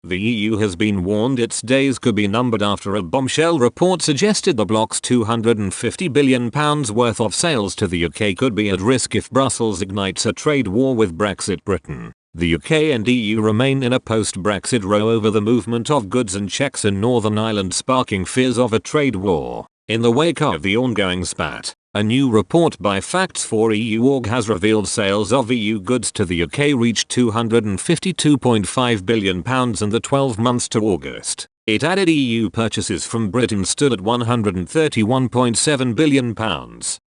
The EU has been warned its days could be numbered after a bombshell report suggested the bloc's £250 billion worth of sales to the UK could be at risk if Brussels ignites a trade war with Brexit Britain. The UK and EU remain in a post-Brexit row over the movement of goods and checks in Northern Ireland, sparking fears of a trade war. In the wake of the ongoing spat, a new report by Facts4EU has revealed sales of EU goods to the UK reached £252.5 billion in the 12 months to August. It added EU purchases from Britain stood at £131.7 billion,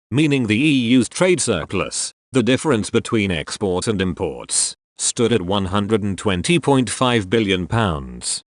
meaning the EU's trade surplus, the difference between exports and imports, stood at £120.5 billion.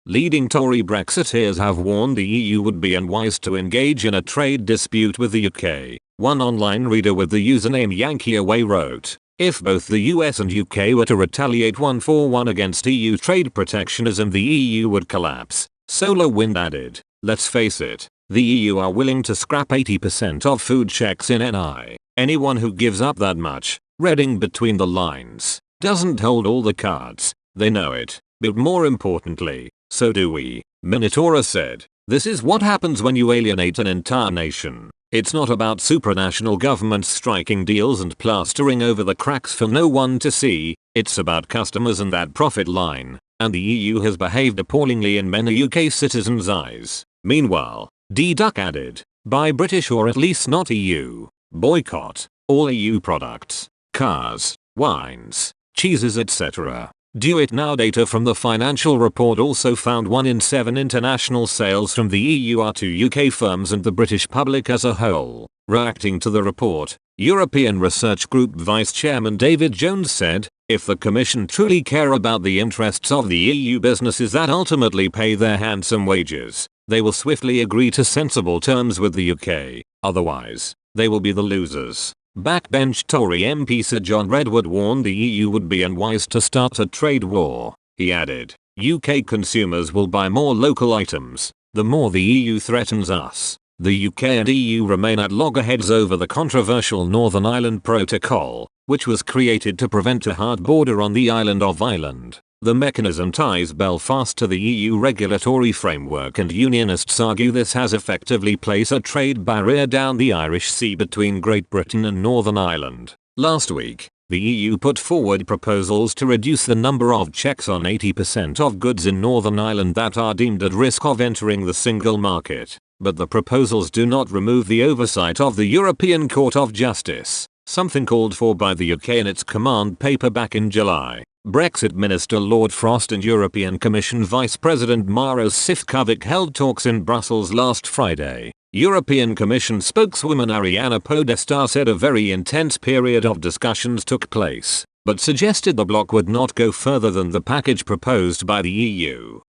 Leading Tory Brexiteers have warned the EU would be unwise to engage in a trade dispute with the UK. One online reader with the username YankeeAway wrote, "If both the US and UK were to retaliate 1-for-1 against EU trade protectionism, the EU would collapse." SolarWind added, "Let's face it, the EU are willing to scrap 80% of food checks in NI. Anyone who gives up that much, reading between the lines, doesn't hold all the cards. They know it, but more importantly, so do we." Minotaur said, "This is what happens when you alienate an entire nation. It's not about supranational governments striking deals and plastering over the cracks for no one to see, it's about customers and that profit line, and the EU has behaved appallingly in many UK citizens' eyes." Meanwhile, D-Duck added, "Buy British or at least not EU. Boycott all EU products, cars, wines, cheeses etc. Do it now." Data from the financial report also found 1 in 7 international sales from the EU are to UK firms and the British public as a whole. Reacting to the report, European Research Group Vice Chairman David Jones said, "If the Commission truly care about the interests of the EU businesses that ultimately pay their handsome wages, they will swiftly agree to sensible terms with the UK. Otherwise, they will be the losers." Backbench Tory MP Sir John Redwood warned the EU would be unwise to start a trade war. He added, "UK consumers will buy more local items, the more the EU threatens us." The UK and EU remain at loggerheads over the controversial Northern Ireland Protocol, which was created to prevent a hard border on the island of Ireland. The mechanism ties Belfast to the EU regulatory framework, and unionists argue this has effectively placed a trade barrier down the Irish Sea between Great Britain and Northern Ireland. Last week, the EU put forward proposals to reduce the number of checks on 80% of goods in Northern Ireland that are deemed at risk of entering the single market. But the proposals do not remove the oversight of the European Court of Justice, something called for by the UK in its command paper back in July. Brexit Minister Lord Frost and European Commission Vice President Maros Sefcovic held talks in Brussels last Friday. European Commission spokeswoman Ariana Podesta said a very intense period of discussions took place, but suggested the bloc would not go further than the package proposed by the EU.